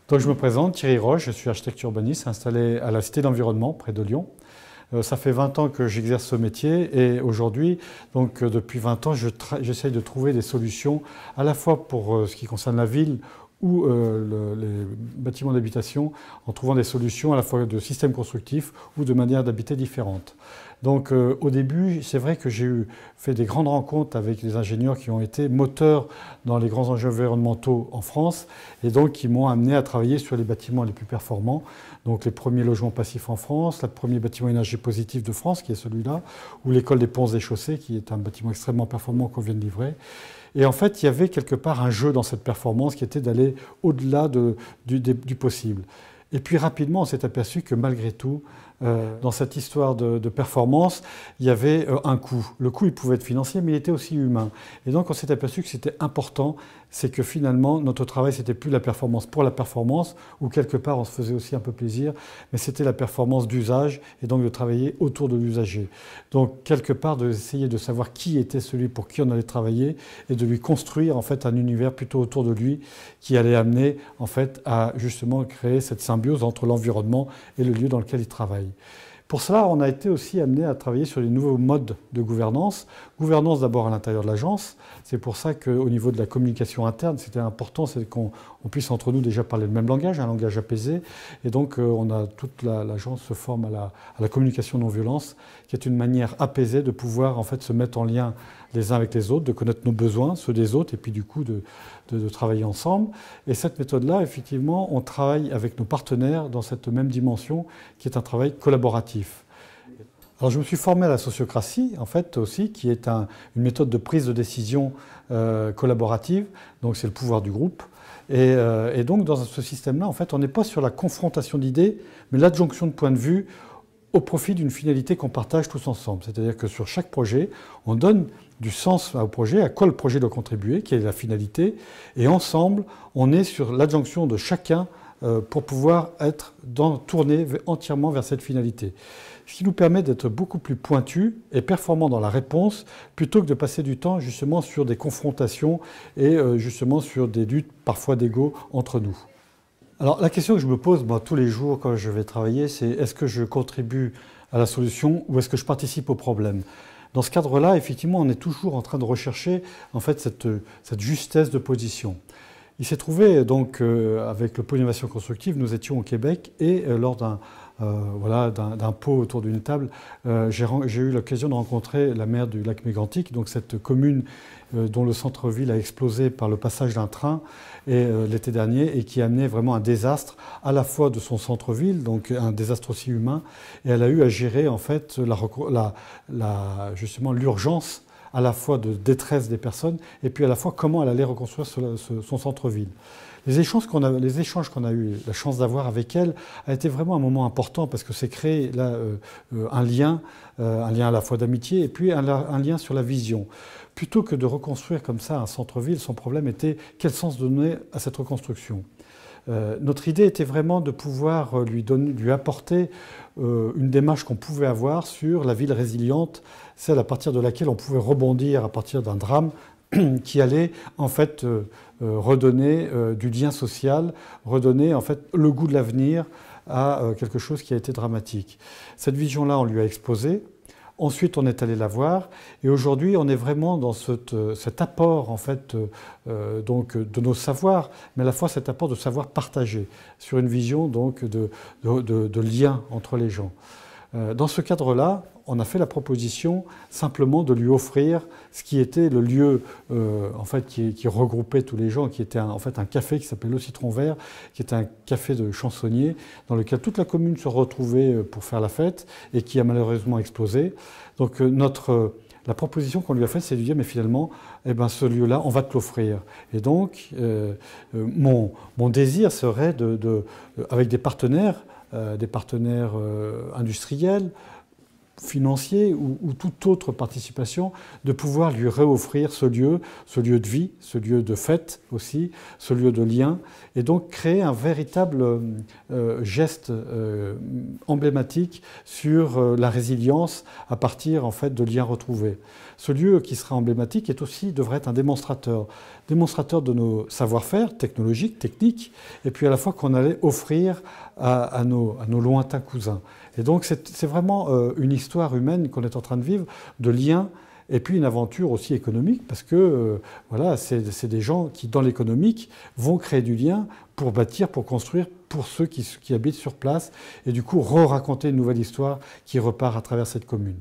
Donc je me présente, Thierry Roche, je suis architecte urbaniste installé à la Cité d'Environnement, près de Lyon. Ça fait 20 ans que j'exerce ce métier et aujourd'hui, donc depuis 20 ans, j'essaye de trouver des solutions à la fois pour ce qui concerne la ville ou les bâtiments d'habitation, en trouvant des solutions à la fois de systèmes constructifs ou de manières d'habiter différentes. Donc au début, c'est vrai que j'ai fait des grandes rencontres avec des ingénieurs qui ont été moteurs dans les grands enjeux environnementaux en France et donc qui m'ont amené à travailler sur les bâtiments les plus performants. Donc les premiers logements passifs en France, le premier bâtiment énergie positive de France qui est celui-là, ou l'école des ponts et chaussées qui est un bâtiment extrêmement performant qu'on vient de livrer. Et en fait, il y avait quelque part un jeu dans cette performance qui était d'aller au-delà du possible. Et puis rapidement, on s'est aperçu que malgré tout, dans cette histoire de performance, il y avait un coût. Le coût, il pouvait être financier, mais il était aussi humain. Et donc, on s'est aperçu que c'était important, c'est que finalement, notre travail, c'était plus la performance pour la performance, où quelque part, on se faisait aussi un peu plaisir, mais c'était la performance d'usage, et donc de travailler autour de l'usager. Donc, quelque part, d'essayer de savoir qui était celui pour qui on allait travailler, et de lui construire, en fait, un univers plutôt autour de lui, qui allait amener, en fait, à justement créer cette symbiose entre l'environnement et le lieu dans lequel il travaille. Pour cela, on a été aussi amené à travailler sur les nouveaux modes de gouvernance. Gouvernance d'abord à l'intérieur de l'agence. C'est pour ça qu'au niveau de la communication interne, c'était important qu'on puisse entre nous déjà parler le même langage, un langage apaisé. Et donc, toute l'agence se forme à la communication non-violence, qui est une manière apaisée de pouvoir en fait se mettre en lien les uns avec les autres, de connaître nos besoins, ceux des autres, et puis du coup de travailler ensemble. Et cette méthode-là, effectivement, on travaille avec nos partenaires dans cette même dimension, qui est un travail collaboratif. Alors je me suis formé à la sociocratie, en fait, aussi, qui est une méthode de prise de décision collaborative, donc c'est le pouvoir du groupe. Et donc dans ce système-là, en fait, on n'est pas sur la confrontation d'idées, mais l'adjonction de points de vue au profit d'une finalité qu'on partage tous ensemble. C'est-à-dire que sur chaque projet, on donne du sens au projet, à quoi le projet doit contribuer, quelle est la finalité, et ensemble, on est sur l'adjonction de chacun pour pouvoir être tourné entièrement vers cette finalité. Ce qui nous permet d'être beaucoup plus pointus et performants dans la réponse, plutôt que de passer du temps justement sur des confrontations et justement sur des luttes parfois d'ego entre nous. Alors la question que je me pose moi, tous les jours quand je vais travailler, c'est est-ce que je contribue à la solution ou est-ce que je participe au problème? Dans ce cadre-là, effectivement, on est toujours en train de rechercher en fait, cette justesse de position. Il s'est trouvé donc avec le pôle innovation constructive, nous étions au Québec et lors d'un pot autour d'une table, j'ai eu l'occasion de rencontrer la maire du lac Mégantic, donc cette commune dont le centre-ville a explosé par le passage d'un train l'été dernier et qui a amené vraiment un désastre à la fois de son centre-ville, donc un désastre aussi humain, et elle a eu à gérer en fait justement l'urgence à la fois de détresse des personnes et puis à la fois comment elle allait reconstruire son centre-ville. Les échanges qu'on a eu la chance d'avoir avec elle a été vraiment un moment important parce que c'est créé là, un lien à la fois d'amitié et puis un lien sur la vision. Plutôt que de reconstruire comme ça un centre-ville, son problème était quel sens donner à cette reconstruction. Notre idée était vraiment de pouvoir lui apporter une démarche qu'on pouvait avoir sur la ville résiliente, celle à partir de laquelle on pouvait rebondir à partir d'un drame qui allait en fait redonner du lien social, redonner en fait le goût de l'avenir à quelque chose qui a été dramatique. Cette vision-là, on lui a exposé. Ensuite, on est allé la voir et aujourd'hui, on est vraiment dans cet apport en fait, donc, de nos savoirs, mais à la fois cet apport de savoir partagé sur une vision donc, de lien entre les gens. Dans ce cadre-là, on a fait la proposition simplement de lui offrir ce qui était le lieu en fait, qui regroupait tous les gens, qui était en fait un café qui s'appelait Le Citron Vert, qui était un café de chansonniers dans lequel toute la commune se retrouvait pour faire la fête et qui a malheureusement explosé. Donc la proposition qu'on lui a faite, c'est de lui dire, mais finalement, eh ben, ce lieu-là, on va te l'offrir. Et donc, mon désir serait, avec des partenaires industriels, financier ou toute autre participation, de pouvoir lui réoffrir ce lieu de vie, ce lieu de fête aussi, ce lieu de lien, et donc créer un véritable geste emblématique sur la résilience à partir en fait de liens retrouvés. Ce lieu qui sera emblématique devrait être un démonstrateur de nos savoir-faire technologiques, techniques, et puis à la fois qu'on allait offrir à nos lointains cousins. Et donc c'est vraiment une histoire humaine qu'on est en train de vivre, de liens, et puis une aventure aussi économique, parce que voilà, c'est des gens qui, dans l'économique, vont créer du lien pour bâtir, pour construire, pour ceux qui habitent sur place, et du coup, raconter une nouvelle histoire qui repart à travers cette commune.